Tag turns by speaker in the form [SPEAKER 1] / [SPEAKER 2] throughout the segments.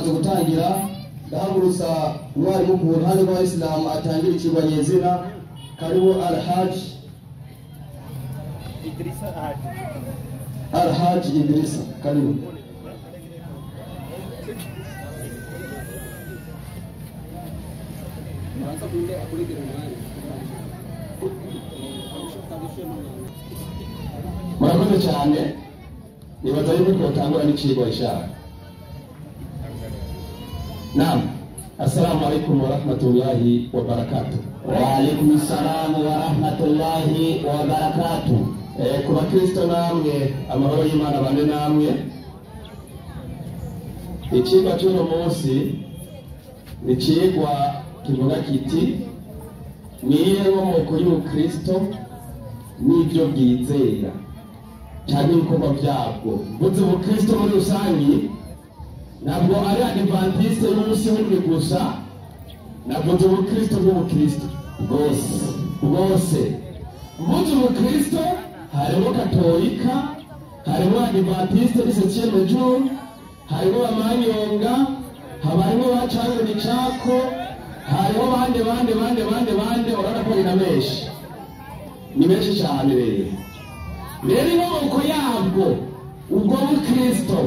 [SPEAKER 1] twamaze gutangira ndahagurutsa umwarimu ku ruhande rw'abayisilamu atangira ikigwa nyezina. Karibu Alhaji Idrisa, karibu. Murakoze cyane, nibaza yuko twatangura n'ikigwa ishaka. Naam, assalamu alaikum wa rahmatullahi wa barakatuh.
[SPEAKER 2] Wa alaikum assalam wa rahmatullahi wa barakatuh.
[SPEAKER 1] Ku bakristo namwe amahoro y'Imana bane namwe. Ikigwa cy'uno munsi ni ikigwa kivuga kiti niye nkomoko y'Ukristo n'ibyo bwizera cyane ibikorwa byabwo. Mvuze Ubukristo muri rusangi ntabwo ari ADVENTIST y'umunsi w'indwi gusa, navuze Ubukristo bw'Ubukristo bwose. Mvuze Ubukristo harimo Katolika, harimo ADVENTIST y'iseceme JOUR, harimo Bamanyonga, harimo canke ni cako, harimo bande urabona ko ni menshi, ni menshi cyane rero. Rero inkomoko yabwo ubwo Bukristo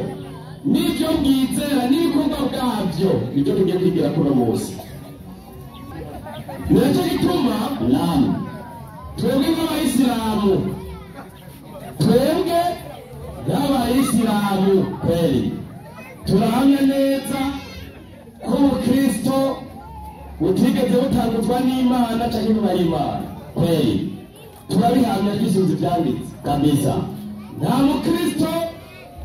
[SPEAKER 1] n'ibyo bwizera n'ibikorwa bwabyo nibyo tugiye kwigira kuno munsi. Nicyo gituma twebwe nk'abayisilamu kweli turahamya neza ko Ubukristo butigeze butanguzwa n'Imana cyangwa inyuma y'Imana. Kweli turabihamya twisunze ibyanditse kabisa. Nta Mukristo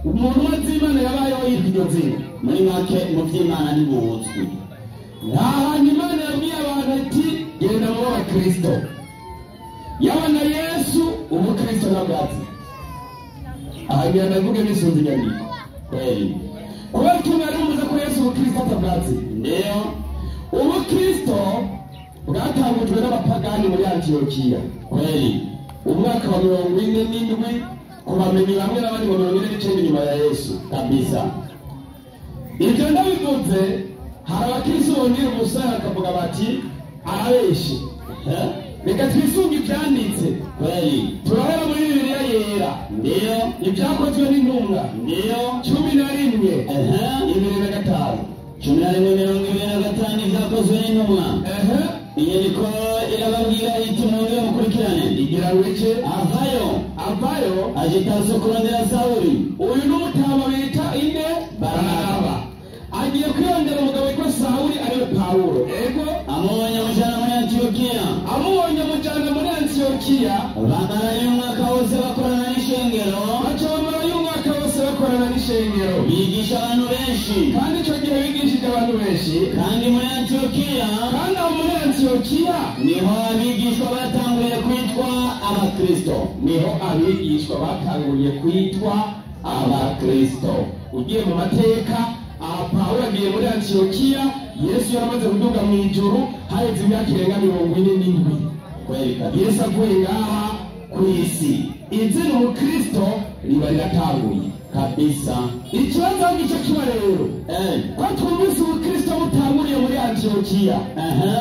[SPEAKER 1] umuntu w'Imana yabayeho yitwa iryo zina.
[SPEAKER 2] Muri make mu by'Imana ntibuzwi.
[SPEAKER 1] Nta hantu Imana yabwiye abantu ati genda mu Bakristo. Yabana Yesu Ubukristo nabwatsi. Ahangira ndavuga nisunze inyandiko. Kweli kubera tunarumuza ko Yesu Ubukristo atabwatsi. Ndio Ubukristo bwatangujwe n'abapagani muri Antiyokiya. Kweli umwaka wa 47 kubamenyi bamwe n'abandi mu 49 nyuma ya Yesu kabisa. Ibyo ndabivuze hari abakristo bongera umusaya akavuga bati arabeshi. Reka twisunge ibyanditse. Kweli turahera muri Bibiliya yera. Ndio ibyakozwe n'intumwa. Ndio 11 2:5 11:25 ibyakozwe n'intumwa. Inyandiko irababwira iti mwongere mukurikirane igira weke avayo ajitazo kurondera Sawuli. Uyu n'umutama bita inde Baraba agiye kwiyongera umugabo witwa Sawuli ariwe Pawulo. Ego amubonye mujana muri Antiyokiya bamara y'umwaka wose bakorana n'ishengero. Bamara y'umwaka wose bakorana n'ishengero bigisha abantu benshi. Kandi icyo gihe bigishije abantu benshi. Kandi muri Antiyokiya niho abigishwa batanguye kwitwa Abakristo. Ugiye mu mateka Pawulo agiye muri Antiyokiya, Yesu yaramaze kuduga mu ijuru haheze imyaka irenga 47. Kweli Yesu avuye ngaha ku isi. Izina Umukristo riba riratanguye kabisa. Ikibazo ngicyo kiba rero ko twumvise Ubukristo butanguriye muri Antiyokiya,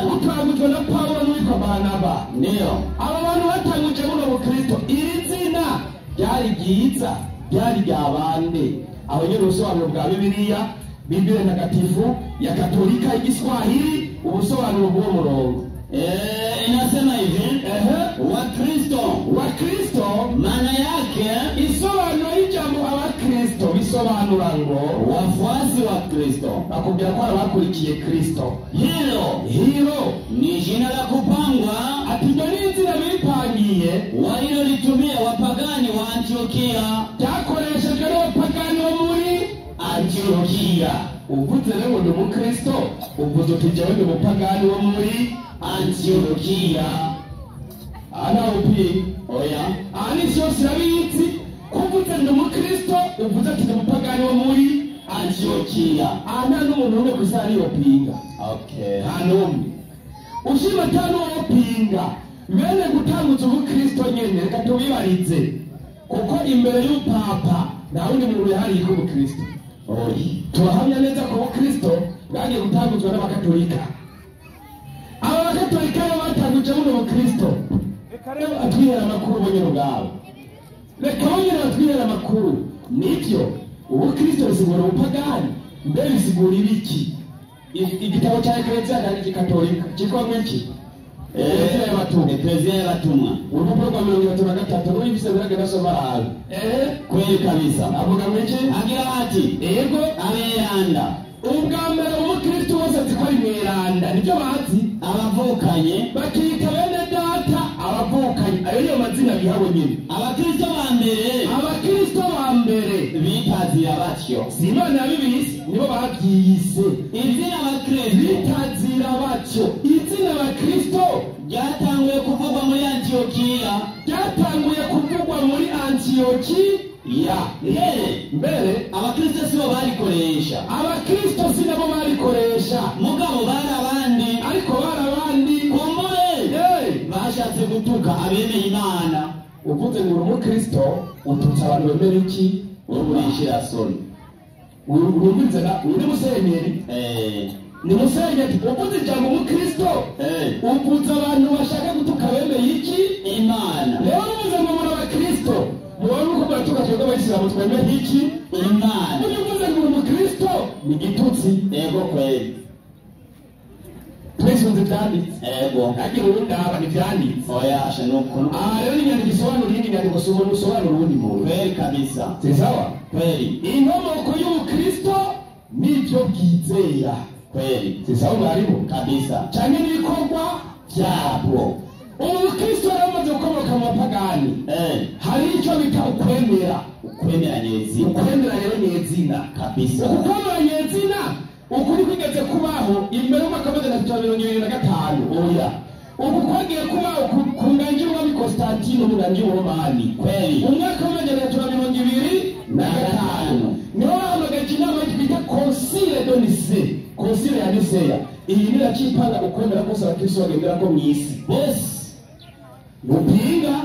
[SPEAKER 1] butangujwe na Pawulo n'uwitwa Barnaba. Ndio aba bantu batanguje buno Bukristo. Iri zina ryari ryiza, ryari ryabande. Aho nyine ubusobanuro bwa Biblia Takatifu ya Katolika y'Igiswahili, ubusobanuro bw'uwo murongo inasema hivi Wakristo maana yake isobanuro y'ijambo Abakristo bisobanura ngo wafuasi wa Kristo. Akubwira ko abakurikiye Kristo. Hilo ni jina la kupangwa, ati ndio izina bipangiye walilolitumia wapagani wa Antiyokiya, cyakoreshejwe n'abapagani bo muri Antiyokiya. Uvuze rero ndi Umukristo, uvuze tujyawe ndi umupagani wo muri Antiyokiya. Oya ani sio sirabizi kuvuze ndi Umukristo, uvuze ati ndi umupagani wo muri Antiyokiya. N'umuntu umwe gusa ariyopinga. Hano ushima tano opinga bene gutanguza Ubukristo nyene. Reka tubibarize kuko imbere y'upapa nta wundi muntu yari ku Ubukristo. Turahamya neza ko Ubukristo zagiye gutanguzwa n'abakatolika. Aba bakatolika bo batanguje mu Kristo. Reka rero atwihera amakuru bonyine ubwabo. Reka bonyine batwihera amakuru. Nibyo ubu Kristo bisigura ubupagani, mbere bisigura ibiki? Igitabo cya Eklezia Katolika cyitwa iki?
[SPEAKER 2] Eklezia y'abatumwa
[SPEAKER 1] urupapuro rwa 33 n'ibise biragenda soma hawe.
[SPEAKER 2] Kweli kabisa.
[SPEAKER 1] Avuga iki?
[SPEAKER 2] Agira ati
[SPEAKER 1] yego
[SPEAKER 2] aberanda.
[SPEAKER 1] Ubwa mbere umukristo wese azikora imweranda, nibyo bazi.
[SPEAKER 2] Abavukanye
[SPEAKER 1] bakita bene data abavukanye, ayo niyo mazina bihawe nyine.
[SPEAKER 2] Abakristo ba mbere
[SPEAKER 1] bitazira batyo, si Imana yabibise, nibo babyiyise
[SPEAKER 2] izina abakristo
[SPEAKER 1] bitazira batyo. Izina abakristo
[SPEAKER 2] ryatanguye kuvugwa muri Antiokiya,
[SPEAKER 1] mbere
[SPEAKER 2] abakristo sibo barikoresha,
[SPEAKER 1] sinabo barikoresha,
[SPEAKER 2] mugabo barabandi,
[SPEAKER 1] ariko barabandi
[SPEAKER 2] kumbure bashatse gutuka abemeye Imana.
[SPEAKER 1] Uvuze ngo umukristo ututsa abantu bemera iki?
[SPEAKER 2] Ururishira soni.
[SPEAKER 1] Urumvize na uri musenyeri? Ni musenyeri. Uvuze cyangwa umukristo? Uputsa abantu bashaka gutuka bemeye iki?
[SPEAKER 2] Imana.
[SPEAKER 1] Rero uvuze ngo muri abakristo mubona uko batuka twebwe abayisilamu twemera iki?
[SPEAKER 2] Imana.
[SPEAKER 1] Uvuze ngo umukristo ni gitutsi.
[SPEAKER 2] Yego kweli.
[SPEAKER 1] Twese byanditse.
[SPEAKER 2] Yego.
[SPEAKER 1] Agira urundi abantu byanditse.
[SPEAKER 2] Oya asha nuko.
[SPEAKER 1] Rero inyandiko isobanura iyindi nyandiko isobanura urundi muntu.
[SPEAKER 2] Kweli kabisa.
[SPEAKER 1] Sawa?
[SPEAKER 2] Kweli.
[SPEAKER 1] Inkomoko y'ubukristo nibyo bwizera.
[SPEAKER 2] Kweli.
[SPEAKER 1] Sawa mwarimu?
[SPEAKER 2] Kabisa.
[SPEAKER 1] Canke n'ibikorwa byabwo. Ubukristo ramaze gukomoka mu bapagani. Hari icyo bita ukwemera.
[SPEAKER 2] Ukwemera nyezina.
[SPEAKER 1] Ukwemera rero nyezina.
[SPEAKER 2] Kabisa.
[SPEAKER 1] Ukwemera nyezina ukuri kwigeze kubaho imbere y'umwaka wa 1925. Oya. Uku kwagiye kubaho ku nganji wa Constantino mu nganji wa Romani.
[SPEAKER 2] Kweli.
[SPEAKER 1] Umwaka wa 1925 niho hamagaje inama twita Concile de Nicée. Concile ya Nicea. Iyi ni yakipanga ukwemera kose abakristo bagendera ko mwisi. Bose mupinga.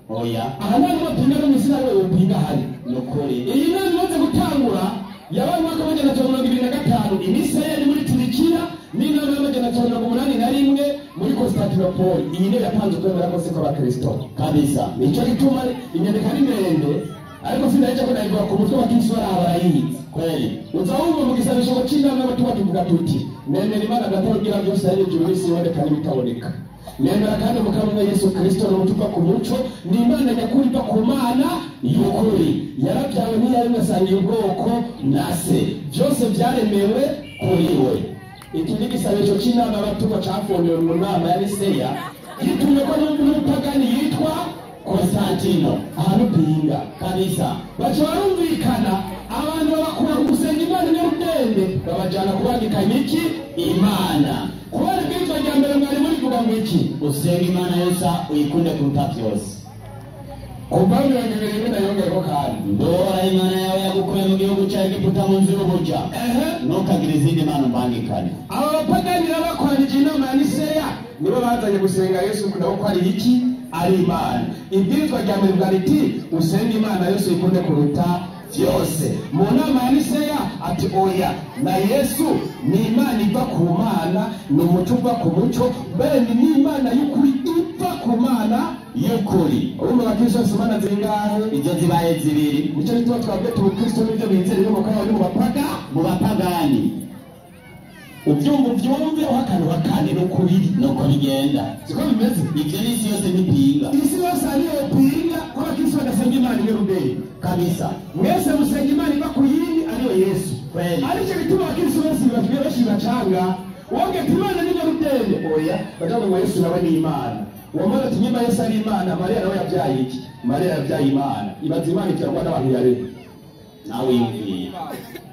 [SPEAKER 2] Oya.
[SPEAKER 1] Abana bapinga no mwisi nawe upinga hari.
[SPEAKER 2] Nukuri.
[SPEAKER 1] Iyi nama imaze gutangura yabaye umwaka wa 1925 Nicea ni muri Turikiya, n'inama ya 1981 muri Constantinople. Iyi ni yapanze ukwemera kose kw'abakristo.
[SPEAKER 2] Kabisa.
[SPEAKER 1] Nicyo gituma inyandiko ari ndende, ariko sinaje ko nayivuga ku mutwe wa Kristo arayizi.
[SPEAKER 2] Kweli.
[SPEAKER 1] Uzawumva mu gisabisho cy'inama y'abatuba tuvuga tuti nemera Imana datarugira byose ari ijuru n'isi iboneka n'ibitaboneka. Nemera kandi mukamwe Yesu Kristo n'umutuka ku muco ni Imana nyakuri iva ku Mana y'ukuri. Yarabyawe ntiyaremwe asangiye ubwoko na se, byose byaremewe kuri we. Iki ni igisabisho cy'inama y'abatuba cyafondewe mu nama ya Nicea, gitumwe ko n'umupagani yitwa Constantino. Ahantu pinga kabisa baca barumvikana abantu bakura gusenga Imana n'urutende babajana kubagikanya iki? Imana. Kubera bw'icyo rya mbere mwari muri kuvuga ngo iki?
[SPEAKER 2] Usenga Imana yose uyikunde kuruta byose.
[SPEAKER 1] Kuva mu bibiri ndayongera kandi
[SPEAKER 2] ndora Imana yawe yagukuye mu gihugu cya Egiputa mu nzira ubuja. Ntukagire izindi mana mbangikanye.
[SPEAKER 1] Aba bapagani bakwanije inama ya Nicea nibo bazanye gusenga Yesu kuko ko ari iki? Ari Imana. Ibwirizwa rya mbere bwa riti usenga Imana yose uyikunde kuruta byose. Mu nama ya Nicea ati oya, na Yesu ni Imana iva ku Mana, ni umuco uva ku muco, mbere ni Imana y'ukuri iva ku Mana y'ukuri. Urumva abakristo bose Imana zingahe?
[SPEAKER 2] Izo zibaye zibiri.
[SPEAKER 1] Nicyo gituma twabwe ubukristo n'ibyo bizera n'umwuka wawe mu bapagani. Ubyumve uhakana wakane n'ukubiri nuko bigenda. Siko bimeze.
[SPEAKER 2] Ibyo n'isi yose nipinga.
[SPEAKER 1] Isi yose ariyo pinga ko abakristo badasenga Imana y'urubeye. Kabisa. Mwese musenga Imana iva ku yindi ariyo Yesu.
[SPEAKER 2] Kweli.
[SPEAKER 1] Ariko bituma abakristo bose bashibacanga wowe Imana ni y'urubeye. Oya, badavuga ngo Yesu nawe ni Imana. Wamara tunyima Yesu ari Imana, Mariya nawe yabyaye iki? Mariya yabyaye Imana. Ibaza Imana icyangwa n'abantu yaremye.
[SPEAKER 2] Nawe yumviye.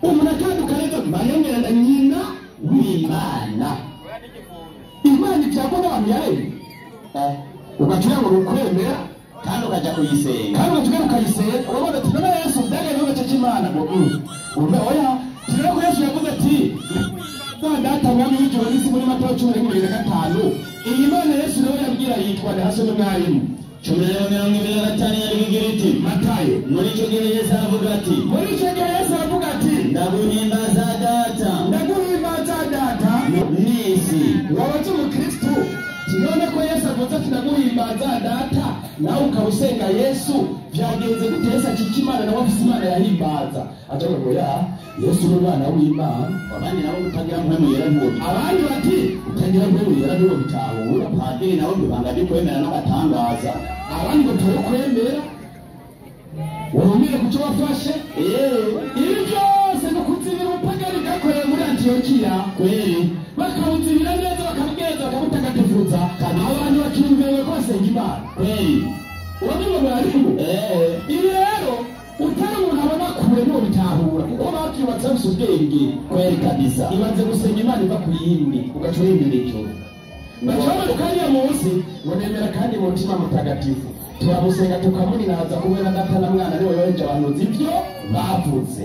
[SPEAKER 1] Umuntu atandukanye Mariya mwenda nyina w'Imana. Imana icyangwa n'abantu yaremye. Ugatura ngo ukwemera
[SPEAKER 2] kandi ukajya kuyisenga.
[SPEAKER 1] Kandi ukajya kuyisenga. Urabona ati na Yesu byagaye no gace cy'Imana ngo oya, tira ko Yesu yavuze ati data mwami w'ijoro n'isi muri Matayo 10:25. Iyi Imana Yesu nawe yabwira yitwa Haso n'umwarimu.
[SPEAKER 2] 10:25 yabwira iti
[SPEAKER 1] Matayo.
[SPEAKER 2] Muri icyo gihe Yesu aravuga ati
[SPEAKER 1] ndaguhimbaza data. wabaze umukristo none ko Yesu avuze ati naguhimbaza data nawe ukabusenga Yesu byagenze guteza kikimana nawe afise Imana yahimbaza ajaga ngo ya Yesu ni umwana w'Imana abandi nabo utagira mpemu yera ntuwo abandi bati utagira mpemu yera ntuwo bitahura padiri nawe bibanga bikwemera n'agatangaza abandi ngo turi kwemera urumire kuco wafashe ibi byose no kuzibira upagari gakorera muri Antiokiya kweli bakawuzibira neza bakamugeza bakamutagatifuza abantu bakiyumvewe ko basenga Imana kweli urabona bariho ibi rero utari umuntu abona kure n'uwo bitahura kuko babyubatse bafise ubwenge kweli kabisa ibanze gusenga Imana iva ku yindi ugaca urindira ijoro ndashobora kariya munsi ngo nemera kandi mu mutima mutagatifu turamusenga tukamuninaza kubera data na mwana niwe yoheje abantu zivyo bavuze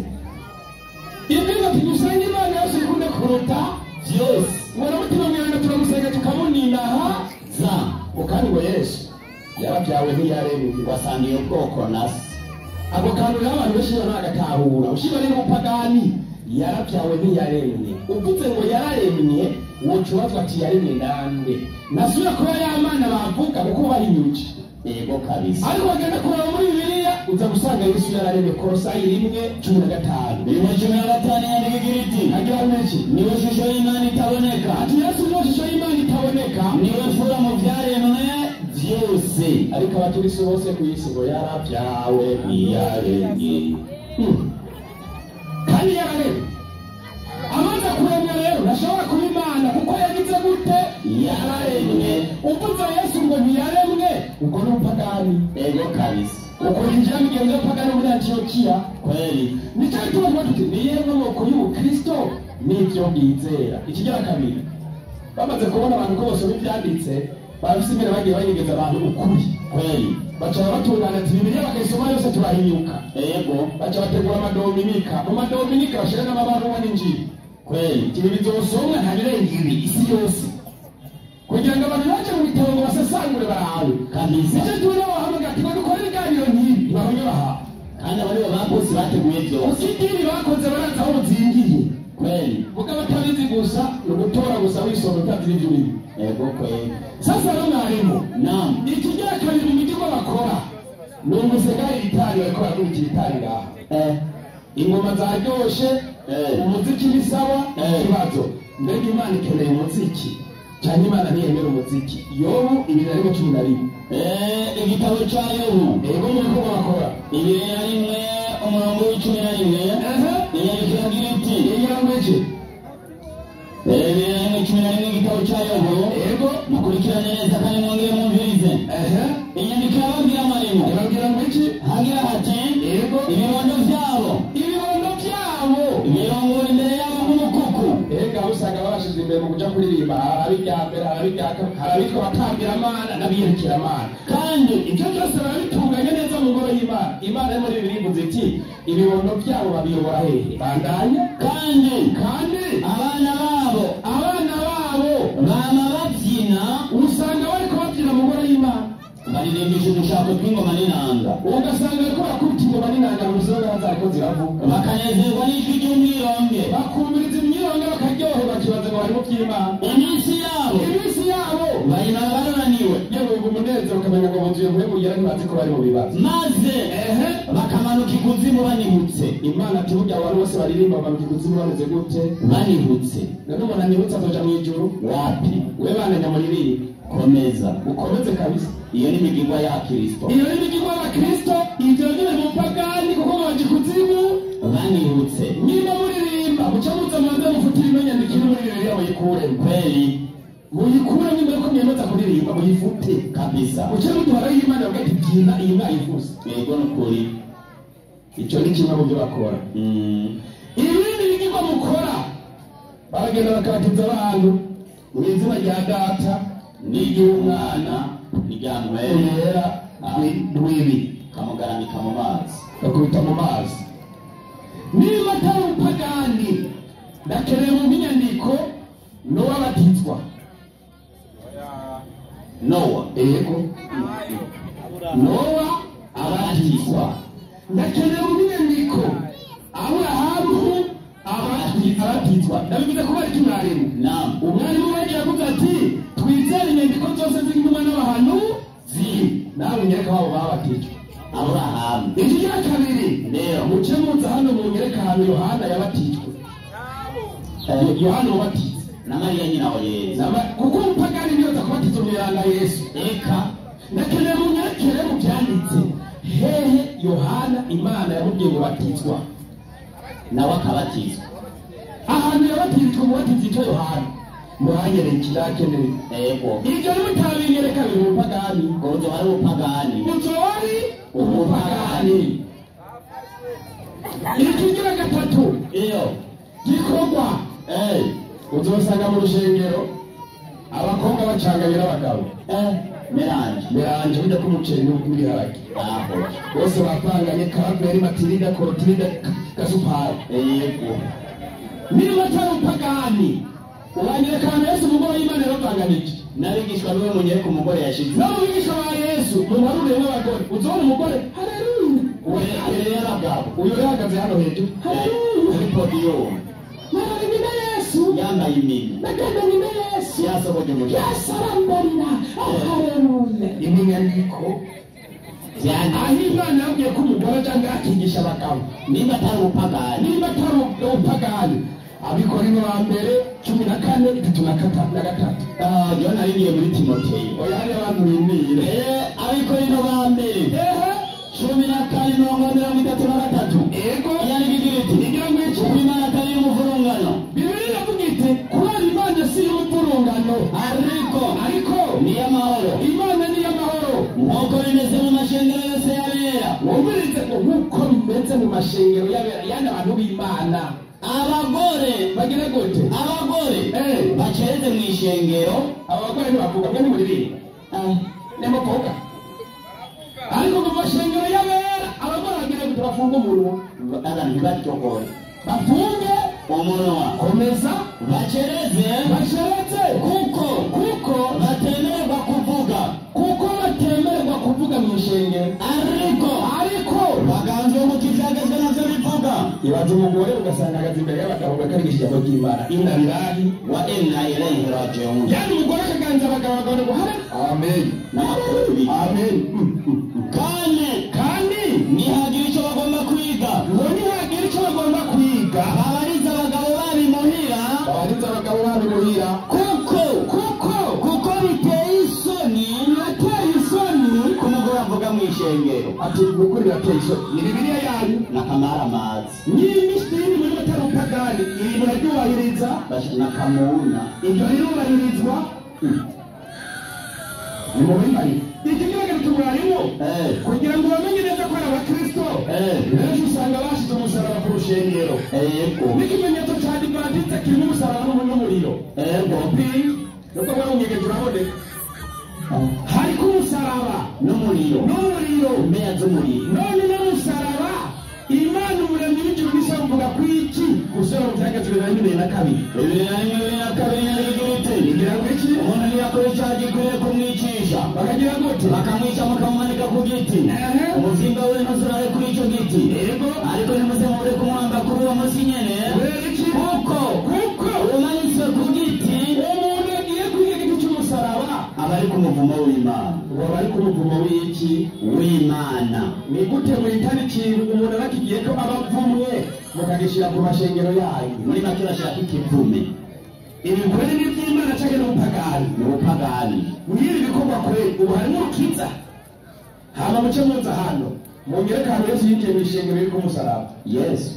[SPEAKER 1] ibintu tugusenga Imana yose ikunde kuruta vyose mwana mutima mwana turamusenga tukamuninaha za ukandi ngo Yesu yarabyawe ntiyaremwe wasangiye ubwoko nasi ako kantu n'abantu benshi banagatahura ushiba rero upagani yarabyawe ntiyaremwe uvuze ngo yararemwe wocubatwa ati yaremwe nande nasubira kuba y'Imana bavuga kuko bahinyuje yego kabisa ariko bagenda kureba muri Bibiliya uza gusanga Yesu yararemwe Kolosayi 1:15 1:15 yandika iti agira menshi niwe shusho y'Imana itaboneka ati Yesu niwe shusho y'Imana itaboneka niwe fura mu byaremwe byose ariko abakristo bose ku isi ngo yarabyawe ntiyaremwe kandi yararemwe amaze kuremwa rero nashobora kuba Imana kuko yagize gute yararemwe uvuze Yesu ngo ntiyaremwe ubwo ni upagani ego kabisa uko yinjira mu gihe upagani muri Antiokiya kweli nicyo tuvuga tuti niye n'amoko y'ubukristo n'ibyo bwizera ikigira kabiri bamaze kubona abantu ko bose bibyanditse bafise imbere bagiye bayigeza abantu ukuri kweli baca batungana ati Bibiliya bakayisoma yose turahinyuka yego baca bategura amadominika mu madominika bashira n'amabaruwa n'injili kweli ibi bizosomwa nta birenga ibi isi yose kugira ngo abantu baje mu bitabo ngo basesangure barawe kabisa icyo tubona bahamagara ati dukora ibiganiro nk'ibi bahonye baha kandi abari bakozi bateguye byose usidiri bakoze baraza aho uzingiye kweli kuko batabizi gusa no gutora gusa wisoma utazi ibyo bibi yego kweli sasa rero mwarimu naam ikigira kabiri mu mijyi bakora ni umusegayi itari bakora muri kitari ngaha ingoma zaryoshe umuziki ni sawa kibazo mbega Imana ikeneye umuziki cyane Imana ntiyemera umuziki Yobu 2:11 igitabo cya Yobu ego muri ko bakora 2:11 yandikira iti yandikira 2:11 igitabo cya Yobu ego mukurikirane neza kandi mwongere mwumvirize inyandiko y'ababwira amarimo babwira ngo iki hagira hati ego ibibondo byabo imirongo imbere yabo nk'umukuku ega usanga babashize imbere mu kuja kuririmba harabijyambere harabitwa batambira Imana n'abiyerekera Imana kandi ibyo byose barabitunganya neza mu ngoro y'Imana Imana yo muri Bibiliya ivuze iti ibibondo byabo babiyobora hehe bandanye kandi abana babo bama babyina usanga bariko babyina mu ngoro y'Imana baririmbisha udushako tw'ingoma n'inanga ugasanga ariko bakubita ingoma n'inanga mu zizoga zariko ziravuga bakanezerwa n'ijwi ry'umwironge bakumviriza imyironge bakaryoherwa bakibaza ngo bari mu by'Imana iminsi yabo bayimara bananiwe yewe ngo umunezero ukamenya ngo buzuye muri mugera ntibazi ko bari mu bibazo maze bakamanuka ikuzimu banibutse Imana ati burya abantu bose baririmba bamanuka ikuzimu bameze gute banibutse none umuntu anibutse azoja mu ijuru wapi we bananya muri biri komeza ukomeze kabisa iyo ni imigirwa ya Kristo ibyo nyine mu pagani kuko baje kuzimu banibutse niba muririmba mucamuza manze mufutira imenyandikire muri Bibiliya bayikure kweli muyikure nyuma ko mwemeza kuririmba muyifute kabisa mucye mutwara y'Imana bagati byina iyi mwayifuza yego n'ukuri icyo ni kimwe mu byo bakora ibindi bigirwa mukora baragenda bakabatiza abantu mu izina rya data n'iry'umwana n'iry'umwera rw'ibi kamugaramika mu mazi bakubita mu mazi niba atari upagani ndakeneye mu nyandiko Nowa batizwa Nowa ego Nowa abatizwa ndakeneye mu nyandiko Aburahamu abatizwa ndabivuze ko bari kimwarimu umwarimu wagiye avuga ati abamarayika babo babatijwe
[SPEAKER 2] Aburahamu.
[SPEAKER 1] ikigira kabiri
[SPEAKER 2] Rero
[SPEAKER 1] muce muza hano munyereka ahantu Yohana yabatijwe Yohana wabatize
[SPEAKER 2] na Mariya nyina wa Yesu.
[SPEAKER 1] kuko umupagani niyoza kubatiza umwiranga Yesu eka nakeneye munyerekere mu byanditse hehe Yohana Imana yamubwiye ngo batizwa
[SPEAKER 2] nawe akabatizwa
[SPEAKER 1] ahantu yabatizwe umubatizi icyo Yohana muhanyereye ikirakeneye
[SPEAKER 2] yego
[SPEAKER 1] ibyo nimutabinyereka biri umupagani
[SPEAKER 2] uzo ari umupagani
[SPEAKER 1] uzo ari umupagani ikigira gatatu
[SPEAKER 2] iyo
[SPEAKER 1] gikorwa uzosanga mu rushengero abakobwa bacanganye n'abagabo meranje bijya k'umuceri n'ibiharage bose bapanganye karaveri matirida korotirida gasupari
[SPEAKER 2] yego
[SPEAKER 1] niba atari umupagani uranyereka ahantu Yesu umugore w'Imana yabapanganije
[SPEAKER 2] n'abigishwa niwe munyereka umugore yashize
[SPEAKER 1] n'abigishwa ba Yesu muharure w'abagore uzobona umugore haleluya
[SPEAKER 2] uyu y'abagabo
[SPEAKER 1] uyu yahagaze hano hejuru haleluya
[SPEAKER 2] kuri podiyumu
[SPEAKER 1] narabimina Yesu
[SPEAKER 2] yambaye imini
[SPEAKER 1] nagendamina Yesu
[SPEAKER 2] yasohoje umuryango
[SPEAKER 1] yasarambarira haleluya iminyandiko aho Imana yabwiye ko umugore cyangwa akigisha abagabo
[SPEAKER 2] niba atari umupagani
[SPEAKER 1] Abikorino wa mbere 14:3.
[SPEAKER 2] Yo nariye muri Timoteyo
[SPEAKER 1] oya hari abantu bimire
[SPEAKER 2] Abikorino wa mbere 14:33.
[SPEAKER 1] ego
[SPEAKER 2] yani bigiriti
[SPEAKER 1] igira ngo iki
[SPEAKER 2] Imana atari umuvurungano
[SPEAKER 1] Bibiliya iravuga iti kubera Imana si umuvurungano ariko
[SPEAKER 2] ni amahoro
[SPEAKER 1] Imana ni amahoro
[SPEAKER 2] nk'uko bimeze mu mashengero yose y'abera
[SPEAKER 1] wumvirize ngo nk'uko bimeze mu mashengero y'abera yani abantu b'Imana
[SPEAKER 2] abagore
[SPEAKER 1] bagire gute
[SPEAKER 2] abagore bacereze mu ishengero
[SPEAKER 1] abagore ntibavuga mwe nimuririmba nemuvuga ariko mu mashengero y'abera abagore bagire gute bafunga umunwa
[SPEAKER 2] ntibatyogore
[SPEAKER 1] bafunge
[SPEAKER 2] umunwa
[SPEAKER 1] komeza
[SPEAKER 2] bacereze kuko batemererwa kuvuga
[SPEAKER 1] mu ishengero ariko
[SPEAKER 2] baganzwe mu kivyagezwe navyo bivuga
[SPEAKER 1] ibaza umugore ugasanga agaze imbere y'abagabo bakarigishije ijambo ry'Imana inna lillahi
[SPEAKER 2] wa inna ilayhi raji'un
[SPEAKER 1] yani umugore akaganza abagabo ngo hare amen amen kandi
[SPEAKER 2] nihagira icyo bagomba kwiga babariza abagabo babimuhira kuko biteye isoni ku mugore avuga mu ishengero
[SPEAKER 1] ati ukuri birateye isoni ni Bibiliya yanyu
[SPEAKER 2] n'akamaramazi
[SPEAKER 1] n'imishini muri batarupagani iri muraryubahiriza
[SPEAKER 2] n'akamuna
[SPEAKER 1] ibyo rirubahirizwa ni mu bibaye ikigaragara tumwarimu kugira ngo bamenye neza ko ari abakristo benshi usanga bashize umusaraba ku rushengero n'ikimenyetso cya Adventiste kirimo umusaraba n'umuriro nuko bari umwegezi uraboneka hariko umusaraba
[SPEAKER 2] n'umuriro
[SPEAKER 1] meya z'umuriro none n'umusaraba Imana umuremyi w'ijuru n'isi avuga ku iki gusora mu byagezwe na
[SPEAKER 2] 2022
[SPEAKER 1] igira ngo iki
[SPEAKER 2] umuntu ntiyakora icyaha gikwiriye kumwicisha
[SPEAKER 1] bakagira gute
[SPEAKER 2] bakamwica mukamumanika ku giti umuzinga we ntuzurare kuri icyo giti ariko ntimuzemure kumwamba kuri uwo munsi nyene kuko umanitswe ku giti
[SPEAKER 1] umuntu agiye kwiga igiti cy'umusaraba
[SPEAKER 2] aba ari ku muvumo w'Imana
[SPEAKER 1] bari ku muvumo w'iki
[SPEAKER 2] w'Imana
[SPEAKER 1] ni gute muhitana ikintu umuntu arakigiye ko abavumwe mukagishyira ku mashengero yayo
[SPEAKER 2] muri make bashaka ikivume
[SPEAKER 1] ibigore ni by'Imana cyangwa
[SPEAKER 2] n'ubupagani
[SPEAKER 1] mwiri bikorwa kure ubu harimo urukiza hama muce muza hano mwongere kandi Yesu yinjiye mu ishengero riri ku musaraba
[SPEAKER 2] Yesu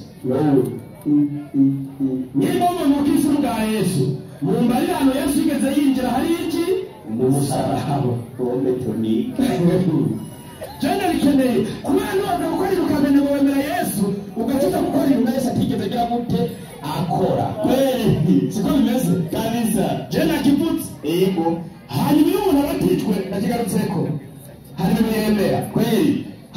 [SPEAKER 1] niba umuntu ukisi bwa Yesu mumbarira hano Yesu yigeze yinjira hari iki
[SPEAKER 2] umusaraba rometonike
[SPEAKER 1] jana bikeneye kubera none gukora ukamenya ngo wemera Yesu ugacuta gukora ibintu Yesu atigeze agira gute akora siko bimeze
[SPEAKER 2] kabisa
[SPEAKER 1] jana kivutse hanyuma iyo umuntu abatijwe ndakigarutseko hari ibiyemera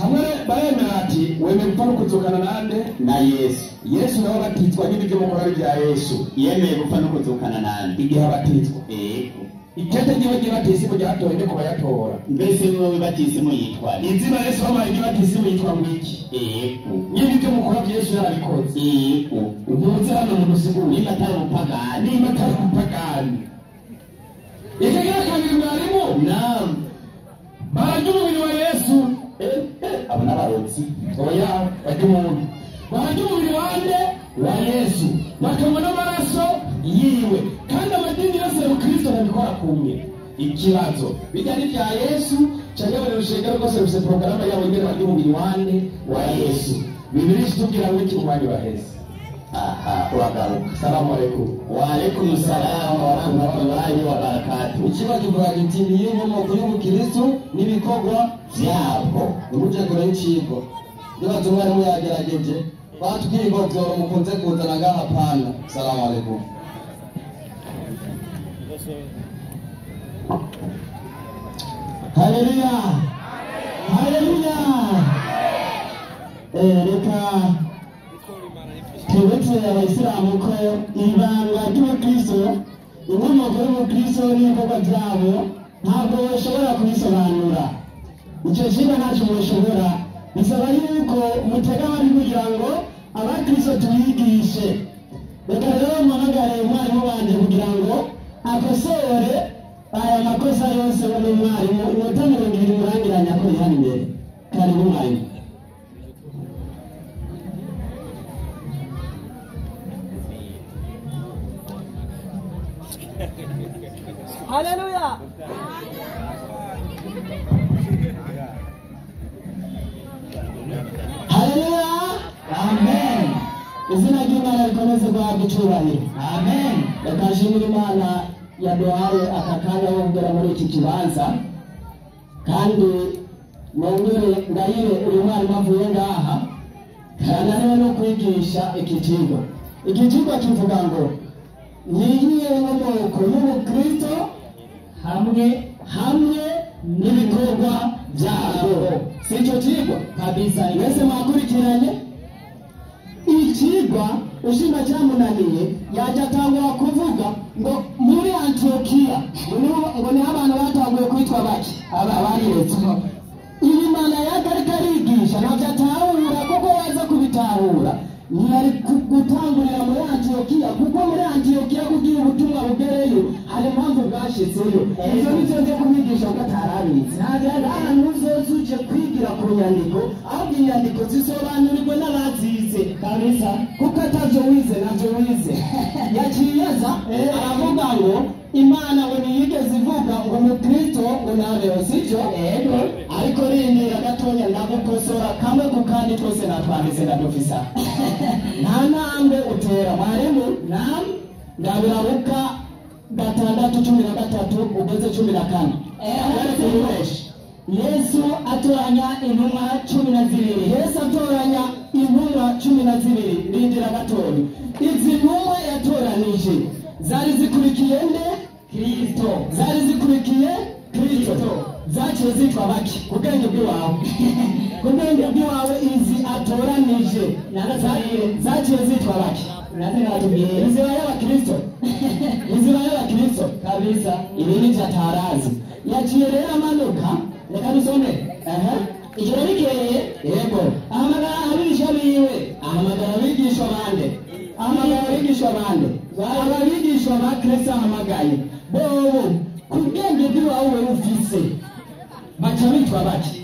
[SPEAKER 1] hamwe baremera ati wemera gupfa no kuzukana nande
[SPEAKER 2] na Yesu
[SPEAKER 1] nawe abatizwa n'ibyo mukora bya Yesu
[SPEAKER 2] yemeye gupfa no kuzukana nande
[SPEAKER 1] igihe abatizwa ikete niwe gibatisimu ryatowe ndiko bayatora
[SPEAKER 2] mbese niwe batisimu yitwa
[SPEAKER 1] izina Yesu wabaye gibatisimu yitwa mwiki nyine ibyo mukora bya Yesu yarabikoze umuze hano mu rusigo
[SPEAKER 2] niba atari umupagani
[SPEAKER 1] ikigira kabiri mwarimu barajya umubiri wa Yesu
[SPEAKER 2] abo n'abarotsi
[SPEAKER 1] oya barya umuntu barya umubiri wande wa Yesu bakabona amaraso yiwe kandi amadini yose ya Kristo nabikora kumwe ikibazo bijya ni bya Yesu cyangwa buri rushengero rwose rufite porogaramu yabo ingene barya umubiri wande wa Yesu Biblia itubwira ngo iki umwanya baheze
[SPEAKER 2] aha uragaruka
[SPEAKER 1] salamu alaykum
[SPEAKER 2] wa alaykum salaam wa rahmatullahi wa barakatuh ikiba kivuga kiti niyo inkomoko y'ubukristo n'ibikorwa vyabwo uruje kure y'icigo nibaza umwarimu yagerageje batubwiye ngo vyoro mukunze kuzana ngaha pana salamu alaykum haleluya haleluya reka twibutse abayisilamu ko ibanga ry'ubukristo inkomoko y'ubukristo n'ibikorwa byabo ntabwo bashobora kubisobanura icyo kigo ntacyo mushobora bisaba yuko mutega abandi kugira ngo abakristo tubigishe reka rero mpamagare umwarimu wanjye kugira ngo akosore aya makosa yose wo n'umwarimu inota 20 murangiranya ko ihana imbere karibu mwarimu
[SPEAKER 3] Hallelujah.
[SPEAKER 2] Hallelujah. Amen. Izina ry'Imana rikomeze guhabwa icyubahiro. Amen. Ndashimira Imana yaduhaye aka kanya ko kugera muri iki kibanza kandi nongere ndahire uyu mwarimu avuye ngaha kananiwe no kwigisha iki kigo. Iki kigo kivuga ngo niyihe inkomoko y'ubukristo hamwe n'ibikorwa byabo. Si icyo kigo kabisa mwese mwakurikiranye ikigwa ushima cyamunaniye yajya atangura kuvuga ngo muri Antiokia ngo ni abantu batanguye kwitwa baki abaretse iyi mana yagarika arigisha ntabyo atahura kuko waza kubitahura ntiyari gutangurira muri Antiokia kuko muri Antiokia kugira ubutumwa bugereyo hari impamvu bwashitseyo ibyo nicyo nze kubigisha kuko atarabizi ahantu uzoza uje kwigira ku nyandiko ahubwo inyandiko zisobanurirwe n'abazize kabisa kuko atavyo wize navyo wize yaciyaza aravuga ngo Imana ngo niyigeze ivuga ngo umukristo ngo nabeho sivyo ariko rindira gatonya ndagukosora kamwe ku kandi twese natwanditse ndadufisa nta ntambwe utera mwarimu ndabirabuka 6:13 ugeze 14 Yesu atoranya intumwa 12 Yesu atoranya intumwa 12 rindira gatonya izi ntumwa yatoranije zari zikurikiye nde Kristo zari zikurikiye Kristo zaciye zitwa baki kubwenge bw'iwawe kubwenge bw'iwawe izi atoranije zaciye zitwa baki inzira y'abakristo inzira y'abakristo kabisa ibi ni byatarazi yaciye rero amanuka reka dusome ijoro rikeye yego ahamagara abigisha biwe ahamagara abigisha bande ababigishwa ba Kristo ahamagaye bobo ku bwenge bw'iwawe ufise baca bitwa baki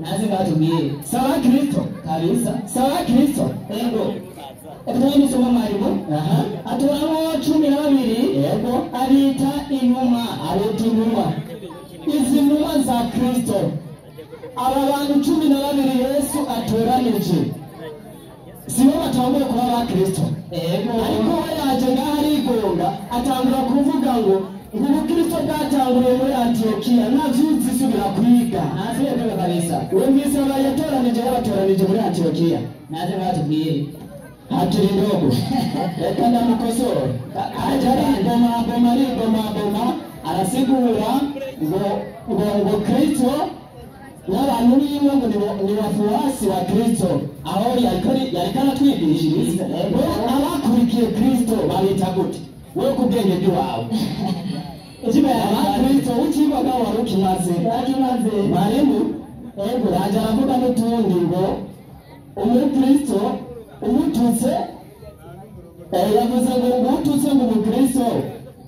[SPEAKER 2] naze batubwiye saba Kristo kabisa saba Kristo yego Ekutani soma mwarimu atoramo 12 yego abita intumwa izi ntumwa za Kristo aba bantu 12 Yesu atoranije sibo batanguye kuba ba Kristo ariko we yaje ngaho arigonga atangura kuvuga ngo ubukristo bwatanguye muri Antiokia ntavyuzi subira kwiga ntavyebwe kabisa wumvise abatoranije muri Antiokia naje batubwiye haturi ndogo reka ndamukosora ajari ngoma arasigura ngo Kristo n'abantu b'imwe ngo ni wafuasi wa Kristo aho yarikana twigishiriza abakurikiye Kristo babita gute we kubwenge bw'iwawe ikiba Kristo ukibaga warukimaze maremu raja aravuga n'utundi ngo umukristo umututse yavuze ngo umututse ngo umukristo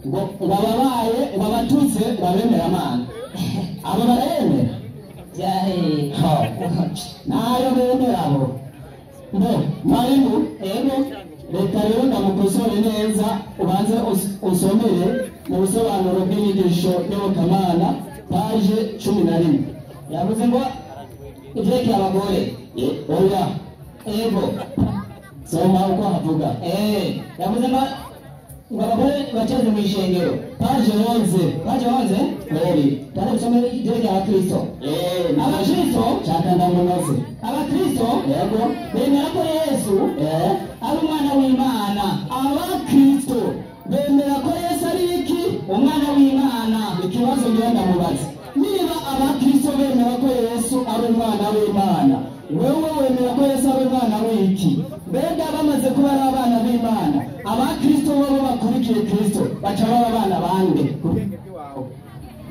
[SPEAKER 2] ngo babaye babatutse babemera Imana abo baremera
[SPEAKER 3] Yahe.
[SPEAKER 2] Nayo bemerabo. Mbo, mwarimu, ego, reka rero ndamukosore neza, ubanze usomere mu busobanuro bw'inyigisho y'Iyobokamana, paje 11. Yavuze ngo ivyeke abagore. Oya. Ego. Soma uko havuga. Yavuze ngo abagore baceze mu ishengero. Paje 11. Paje 11? Kweli. Tare kusomera ivyeke abakristo. Abakristo cyakandamunoze. Abakristo yego bemera ko Yesu ari umwana w'Imana. Abakristo bemera ko Yesu ari iki? Umwana w'Imana. Ikibazo ngenda mubaza, niba abakristo bemera ko Yesu ari umwana w'Imana, wewe wemera ko Yesu ari umwana w'iki? Mbega bamaze kuba ari abana b'Imana, abakristo bo bakurikiye Kristo baca baba abana bande?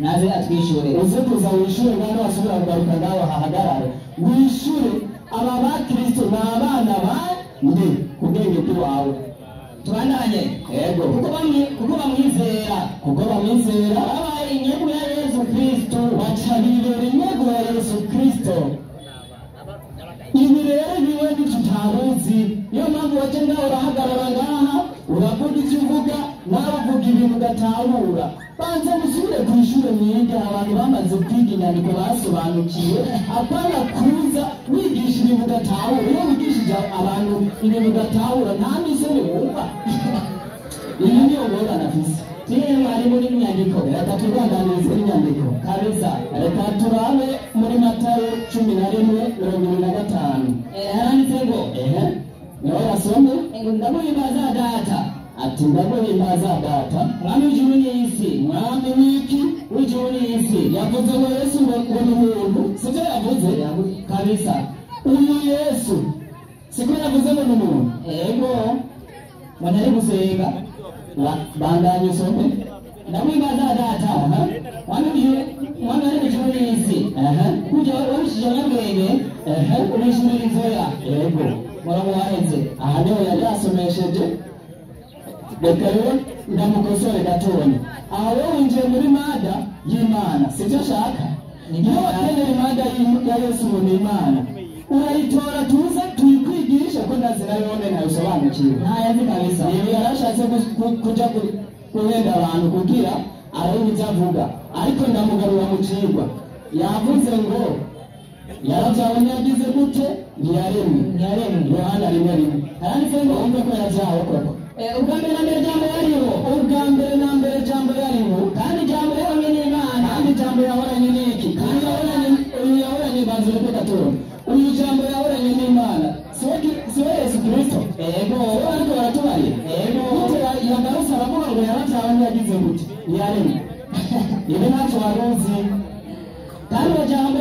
[SPEAKER 2] Naze atwishure uze kuza wishure kandi wasubira kugaruka ngaho hahagarare wishure. Aba bakristo ni abana bande ku bwenge bwawe. Tubandanye. Yego. Kuko bamwizera babaye inyego ya Yesu Kristo, bacabirera inyego ya Yesu Kristo. Ibi rero niwe ntitutabuzi, niyo mpamvu waje ngaho urahagarara ngaha uravuga icyo uvuga, nawe uvuga ibintu ugatahura. Banza musubire ku ishure mwige, abantu bamaze kwiga inyandiko basobanukiwe, apana kuza wigisha ibintu udatahura. Iyo wigishije abantu ibintu udatahura nta n'isoni wumva. Iyi niyo ngorane afise. Mwari muri nyandiko, reka tuganirize inyandiko kabisa. Reka turabe muri Matayo 11:25. Haranditse ngo niho yasomye ngo ndamuhimbaza data. Ati ndamuhimbaza data, mwami w'ijuru n'isi. Mwami w'iki? W'ijuru n'isi. Yavuze ngo Yesu ngo ni umuntu, sibyo yavuze? Kabisa. Uyu Yesu siko yavuze ngo ni umuntu. Ego wanari gusenga bandanye usome. Ndamuhimbaza data, mwami w'ijuru n'isi. Kuja wabishije nyabwenge, ubishimirizo ya. Ego murongo waheze. Aha niho yari yasomesheje. Reka rero ndamukosore gatonya. Aha wowe winjiye muri mada y'Imana, sibyo ashaka? Niyo wakenera mada ya Yesu ngo ni Imana, urayitora tuze tuyikwigisha ko ndazira yone nayisobanukiwe. Ntayazi kabisa. Ibi yarashatse kuja kuhenda abantu kugira arabe ivyo avuga, ariko ndamugarura mu cigwa. Yavuze ngo yaravyawe yagize gute? Ntiyaremwe. Yohana 1:1. Aranditse ngo umve ko yavyawe koko. Ubwa mbere na mbere jambo yariho. Ubwa mbere na mbere jambo yariho. Kandi jambo yahoranye n'Imana. Kandi jambo yahoranye n'iki? Kandi yahoranye bazira ko gatoro. Uyu jambo yahoranye n'Imana. Siwe Yesu Kristo. Ego. Ariko baratubaye. Ego. Gutera yagarutse aravuga ngo yaravyawe yagize gute? Ntiyaremwe. Ibi ntacyo waruzi. Kandi uwo jambo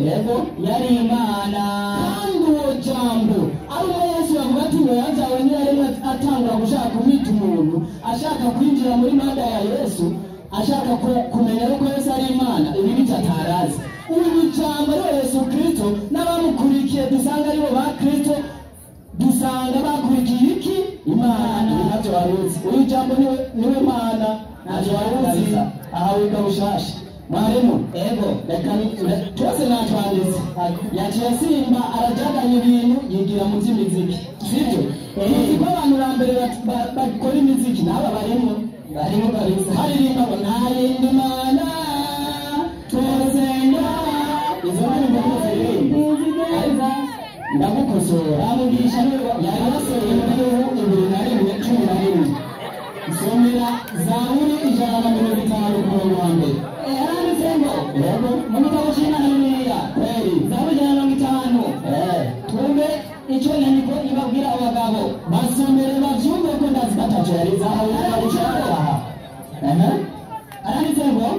[SPEAKER 2] yego yari Imana. Kandi uwo jambo ari Yesu yavuga ati ngo yazawe ntiyaremwe, atangura gushaka kumwita umuntu, ashaka kwinjira muri manda ya Yesu, ashaka kumenya ko Yesu ari Imana. Ibi bitatarazi. Uyu jambo ari Yesu Kristo, n'abamukurikiye dusanga ari bo ba Kristo, dusanga bakurikiye iki? Imana. Ntacyo waruzi. Uyu jambo niwe Imana. Ntacyo waruzi. Aha wiga bushasha. Mwarimu, ego, reka twese natwanditse. Yaciye simba arajaganya ibintu yigira mu by'imiziki. Sibyo? Ko abantu bambere bakora imiziki naba barimo kabisa. Haririmba ngo nta yindi Mana twosenga. Izo ndirimbo ziririmba. Ndagukosora. Amugisha yari yasohoye muri 2011. Somera Zaburi 150 ku murongo wa mbere. Yego, mugabo cy'Imana Bibiliya. Zaburi 150. Twumve icyo nyandiko ibabwira abagabo. Basomere bavyumve ko ndazibataje yari zahawe n'abashaka. Aranditse ngo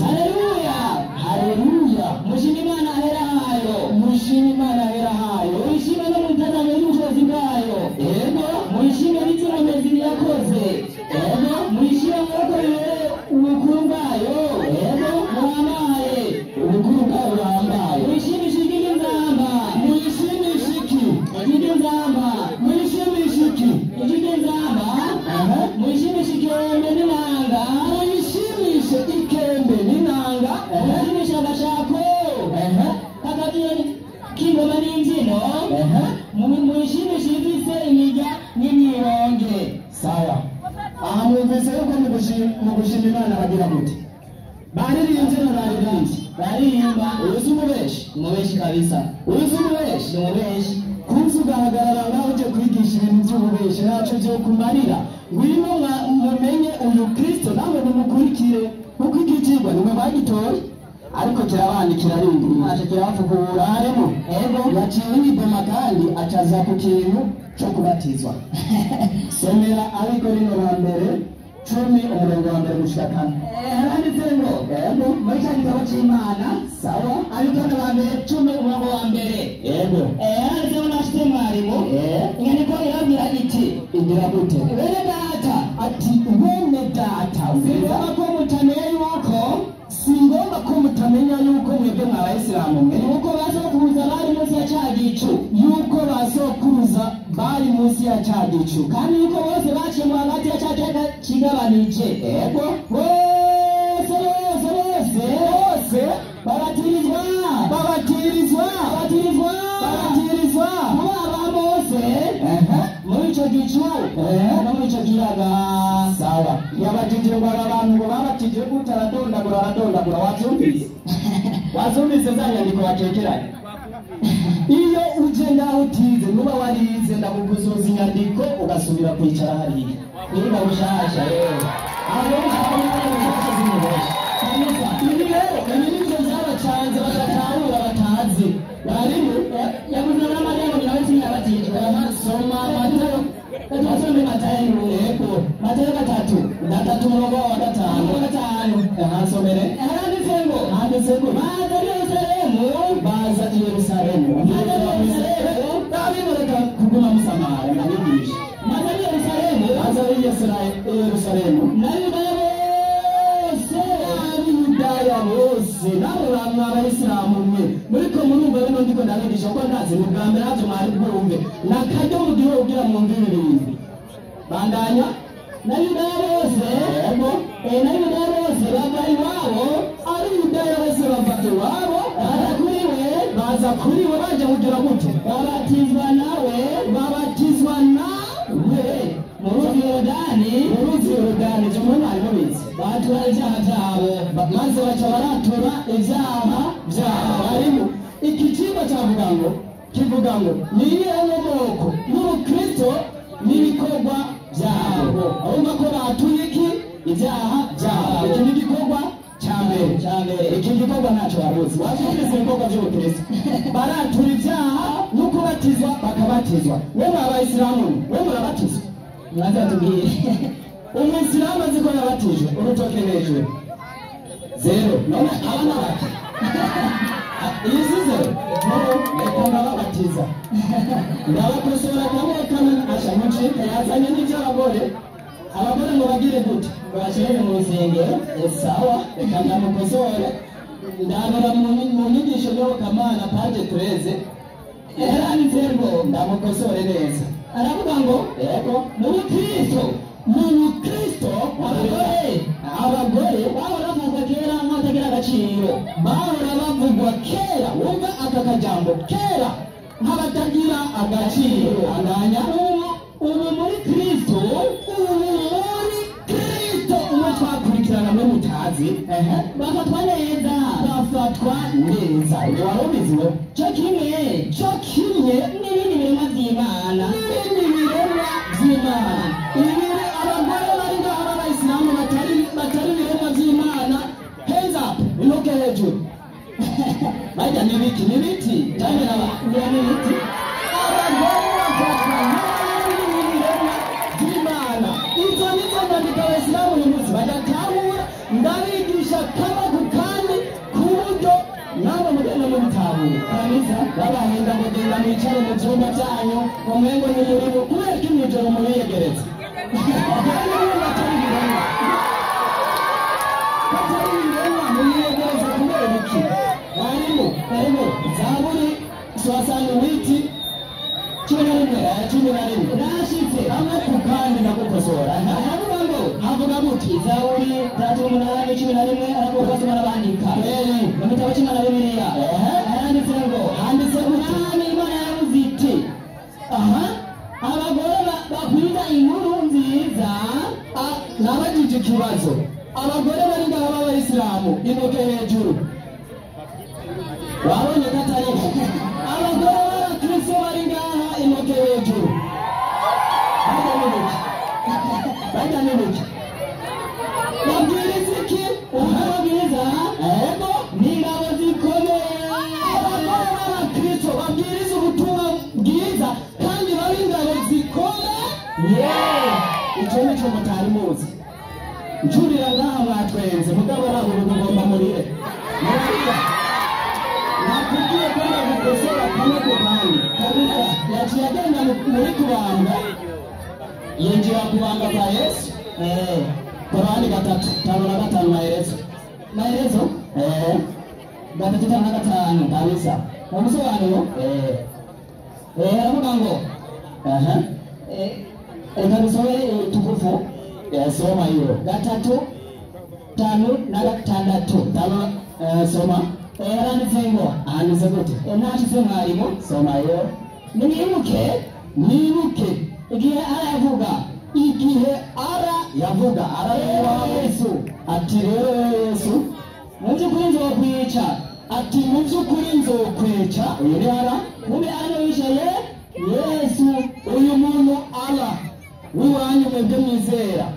[SPEAKER 2] haleluya. Haleluya. Mushime Imana ahera hayo. Mushime Imana ahera hayo. Mushime no mutazame y'ubushobozi bwayo. Yego, mushime n'iterambere yakoze. Yego, mushime amaboko yere ubukuru bwayo. Yego, muhamaye ubukuru bwayo buhambaye. Mushime ishiki n'inzamba. Mushime ishiki n'inzamba. Mushime ishiki n'inzamba. Mushime ishiki n'inanga. sawa. Mwumvise yuko mu gushima Imana bagira gute? Baririmbye na baririmba uzi umubeshi kabisa. Uzi umubeshi kunzi ugahagarara ngaho uje kwigisha ibintu by'ububeshi naco byo kumarira ngwino mumenye uyu Kristo nawe numukurikire kuko ikicirwa nimwe bagitoye ariko kirabandikira rindi aje kirabavugura harimo yaciye n'idoma kandi acaza ku kintu cyo kubatizwa. Somera abikorino ba mbere 10 umurongo wa mbere gushika 5. Handitse ngo muri cya gitabo cy'Imana sawa abikorino ba mbere 10 umurongo wa mbere handitse ngo nashite mwarimu inyandiko irabwira iti indira gute bene data ati bene data uzaba ko mutamenya yuko singomba ko mutamenya yuko mwebwe mw'abayisilamu mwe yuko basokuruza bari munsi ya cya gicu yuko basokuruza bari munsi ya cya gicu kandi yuko bose baciye mu hagati ya cya cyaka kigabanije bose babatirizwa baba bose muri icyo gicu no muri icyo kiyaga sawa yabajije ngo abantu ngo babatije gutaradondagura wabyumvise za nyandiko wacekeranye iyo uje ngaho utize nuba warize ndakuguzoza inyandiko ugasubira kwicara hariya niba ushasha ibyo byabacanze bagatahura batazi barimu yabuze n'amarembo nawe sinyabatijwe soma Matayo Matayo 3 umurongo wa 5 hasomere handitse ngo baza i Yerusalemu babimureka kuguma musamara ndabigisha baza i Yerusalemu n'Abanyudaya bose nabo bamwe abayisilamu mwe muriko murumva bino ndiko ndabigisha ko ndazi ni bwa mbere haje mwari bwumve nakajya mu gihe ugira mu ndimi bandanya n'Abanyudaya bose n'Abanyudaya bose bava iwabo Abanyudaya bose bava iwabo baza kuri we baje kugira gute babatizwa nawe mu ruzi Yorodani cyo muri ari mubizi batura ibyaha byabo maze baca baratura ibyaha byabo barimo iki kigo kivuga ngo niye inkomoko y'Ukristo n'ibikorwa byabo urumva ko batuye iki ibyaha byabo iki ni igikorwa cyambere iki gikorwa ntacyo baruzi washyikirizwa ibikorwa by'Ukristo baratura ibyaha no kubatizwa bakabatizwa we mw'abayisilamu we murabatizwa mwaza tubwire umuyisilamu azi ko yabatijwe urutoke hejuru 0 none abana bati iyi si 0 reka ndababatiza ndabakosora kamwe ashamucika yazanye n'iby'abagore abagore ngo bagire gute ngo bashyire mu rusengero sawa reka ndamukosore ndabara mu nyigisho y'Okamana page 13 yaranditse ngo ndamukosore neza aravuga ngo mu Kristo abagore bahora bavugwa kera nk'abatagira agaciro bahora bavugwa kera wumva aka kajambo kera nk'abatagira agaciro anganya ubu muri Kristo umwe twakurikirana mwe mutazi bafatwa neza wari ubiziwe cyo kimwe n'ibindi biremwa by'Imana abagore bari ngaho b'abayisilamu batari ibiremwa by'Imana hands up inuke hejuru bajya n'ibiti cyane n'ibiti abagore bafatwa n'ibiremwa by'Imana izo nizo nyandiko abayisilamu uyu munsi badatahura ndabigisha kama ku kandi ku buryo nawe mugenda mubitahura kanisa babahinda ngo genda mwicare mu byumba byanyu ngo mwengo n'umurimo kubera ko imijoro mubiyegeretse mubiyegereze kubera iki barimo zaburi swasani witi 11 nashitse hamwe ku kandi nakukosora havuga muti zaburi 38:11 arakokosora n'abandika mu gitabo cy'Imana Bibiliya handitse muti Imana yavuze iti abagore bakwiza inkuru nziza nabajije ikibazo abagore bari ngaha b'abayisilamu intoke hejuru wabonye ko atari abagore b'abakristo bari ngaha intoke hejuru bajya n'ubuki babwiriza iki ubutumwa bwiza ego n'ingabo zikomeye abagore b'abakristo babwiriza ubutumwa bwiza kandi bari ingabo zikomeye icyo nicyo mutari muzi njurira ngaha mwatwenze mugabo ntabwo mugomba murire nakubwiye ko ndagukosora kamwe ku kandi kabisa yaciye agenda muri kubanga yinjira kubanga kwa Yesu Korani 3:5 maelezo gatatu 5 kabisa umusobanuro aravuga ngo eka dusome tukufu soma hiyo 3:5 soma aranditse ngo anditse gute ntashitse mwarimu soma hiyo nibuke igihe aravuga Yesu ati rero Yesu mu by'ukuri nzokwica ati mu by'ukuri nzokwica uyu ni ara kumbe ano yicaye Yesu uyu muntu ala wiwanyu mwebwe mwizera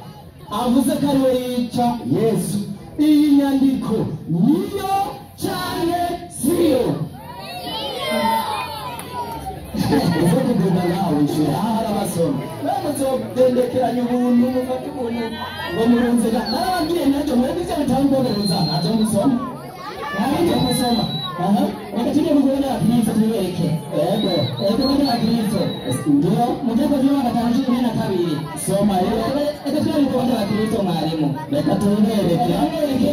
[SPEAKER 2] avuze ko ariwe yica Yesu iyi nyandiko niyo cyane siyo uko kugenda nawe nshira harabasoma bamuzodendekeranya ubuntu mufate ubuntu ngo murunzira narababwiye nacyo mwebwe ivyo bitambogereza ntazo musoma ntabyo musoma reka tujye kugenda Kristo tubereke ego kugenda Kristo ndio muteko juma 5:12 soma rero reka tujye kugenda Kristo mwarimu reka tubereke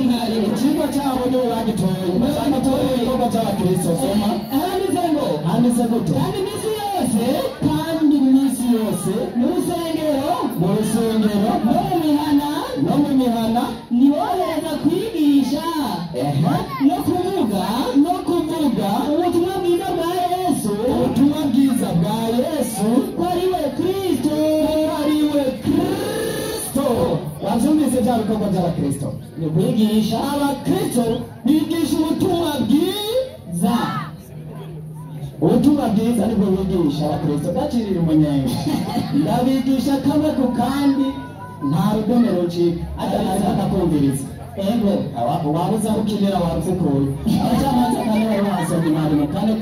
[SPEAKER 2] mwarimu ikigo cyabo niwe bagitoye bashaka toye ikigo cy'aba Kristo soma handitse gute kandi misi yose mu rusengero no mu mihana niwohereza kwigisha no kuvuga ubutumwa bwiza bwa Yesu ko ari we Kristo wabyumvise bya bikorwa by'abakristo ni kwigisha abakristo bigisha ubutumwa bwiza ubutumwa bwiza nibwo bigisha abakristo gacirira umunyenga ndabigisha kamwe ku kandi nta rugomero ncika atanaza akakumviriza ego wabuza gukinira wabuze kuri abacamanza kane bari basomye mwarimu kane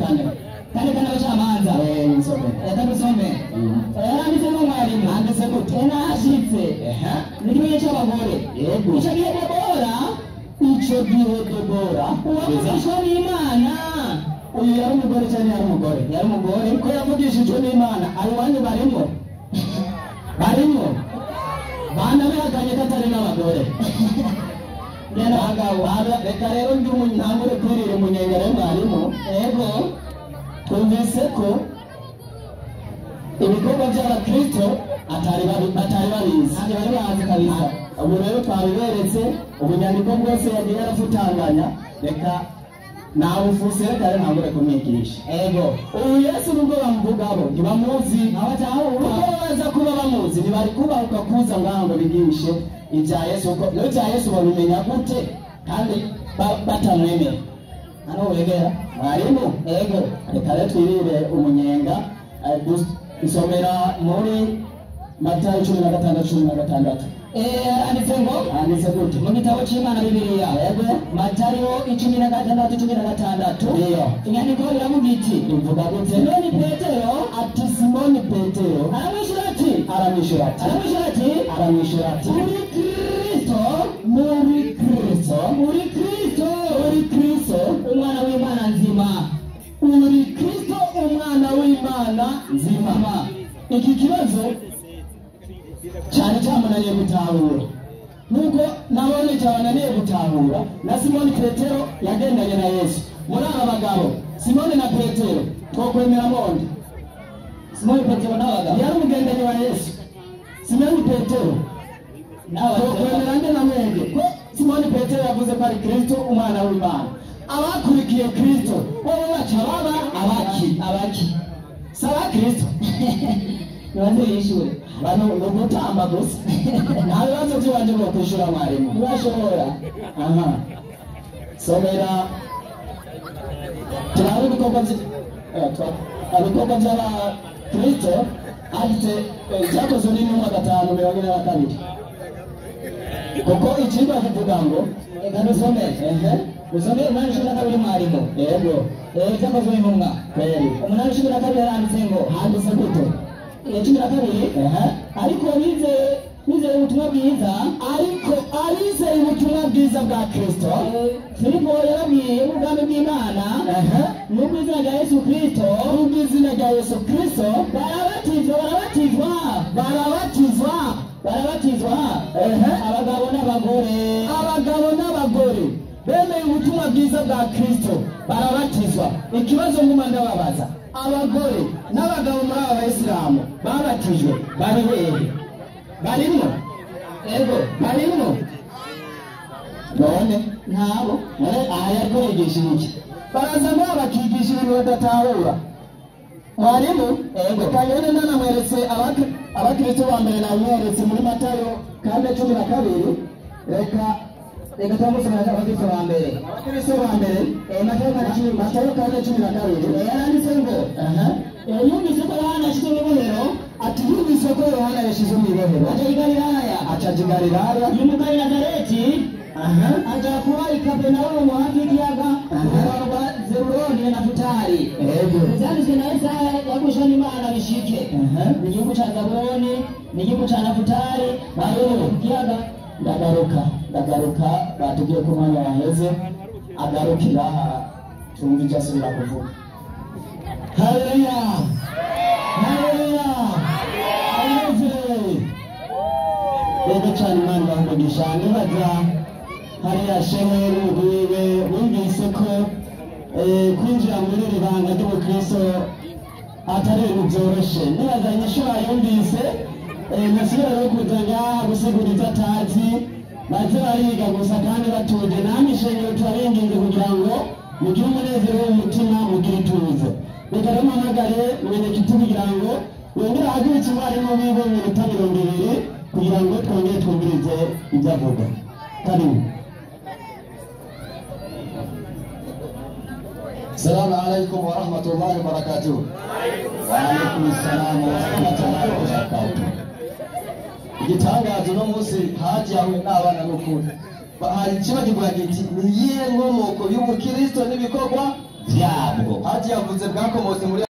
[SPEAKER 2] abacamanza reka dusome handitse n'umwarimu handitse gute nashitse n'ikimenyetso cy'abagore icyo gihe Debora uwavugishwa n'Imana uyu yari umugore cyane yari umugore ko yavugishijwe n'Imana aruwanyu barimo bana behaganye katari n'abagore reka rero ndi umunyangure kwirira umunyengere mwarimu ego twumvise ko ibikorwa by'abakristo batari babizi bari bazi kabisa ubu rero twabiberetse ubunyandiko bwose yagiye yarafutanganya reka nawe ufuse reka rero ntangure kumwigisha ego uyu Yesu nubwo bamuvugabo ntibamuzi ubwo baza kuba bamuzi ntibari kubahuka kuza ngaho bigishe ibya Yesu kuko n'ibya Yesu babimenya gute kandi batamwemera hano wegera mwarimu ego reka rero twirire umunyenga isomera muri Matayo 16:16 handitse gute mu gitabo cy'Imana Bibiliya yego Matayo 16:16 iyo inyandiko iravuga iti ivuga gute Simoni Petero aramwishyura ati muri Kristo umwana w'Imana nzima iki kibazo cyane cyamunaniye gutahura nuko nabone cyabananiye gutahura na Simoni Petero yagendanye na Yesu muri aba bagabo Simoni na Petero twokwemera monde Simoni Petero n'abagabo yari umugendanye wa Yesu Simoni Petero twokwemera nde na mwenge ko Simoni Petero yavuze ko ari Kristo umwana w'Imana abakurikiye Kristo wowe baca baba abaki saba Kristo nibaze yishure bano no gutamba gusa nta bibazo byo wanje ngo kwishura mwarimu ntibashobora aha somera turabe ibikorwa by'abakristo handitse byakozwe n'intumwa 5:42 kuko ikigo kivuga ngo reka dusome usome 8:12 mwarimu yego byakozwe n'intumwa 8:12 handitse ngo handitse gute 12 ariko bizeye ubutumwa bwiza ariko abizeye ubutumwa bwiza bwa Kristo Filipo yarabwiye ubwami bw'Imana n'ubwizina rya Yesu Kristo n'ubwizina rya Yesu Kristo barabatizwa abagabo n'abagore bemeye ubutumwa bwiza bwa Kristo barabatizwa. Ikibazo nguma ndababaza, abagore n'abagabo muri aba Bayisilamu babatijwe bari hehe? Barimo? Ego barimo? None ntabo yariko yigisha iki? Baraza ngo bakigisha ibintu badatahura. Mwarimu ego kanyone nanamweretse abakristo ba mbere namweretse muri Matayo 4:12 reka twamusomera abakristo ba mbere Matayo 4:12 yaranditse ngo yumvise ko Yohana yashyize mu ibohero, ati yumvise ko Yohana yashyize mu ibohero aca i Galilaya yimuka i Nazareti aja kuba i Kaperinaumu hafi y'ikiyaga rwa Zebuloni na Nafutali. Ivyanditswe na Yesaya yagushwa n'Imana bishike igihugu ca Zabuloni n'igihugu ca Nafutali bayo kiyaga. Ndagaruka batubwiye ko umwanya waheze agarukira tumva icyo asubira kuvuga. Haleluya haleluya haleluya. Rero cyane Imana bamugisha nibaza hariya shehe n'umugwiwe wumvise ko kwinjira muri iri banga ry'ubukristo atari ibintu byoroshe. Nibaza inyishura yumvise nasubira no kuza ngaha gusigura ibyo atazi, baze bariga gusa kandi batuje. Namwe ishengero turabinginze kugira ngo mugire umunezero w'umutima, mugire ituze. Reka rero mpamagare Mwenyekiti kugira ngo yongere ahagurutse umwarimu wiwe mu minota 20 kugira ngo twongere twumvirize ibyo avuga. Karibu.
[SPEAKER 4] Assalamu alaikum wa rahmatullahi wa barakatuh. Wa alaikum assalam wa rahmatullahi wa barakatuh. Igitangazo no munsi haje hamwe n'abana n'ukuri. Hari ikibazo kivuga giti niyihe nkomoko y'ubukristo n'ibikorwa vyabwo. Haje yavuze bwakomotse muri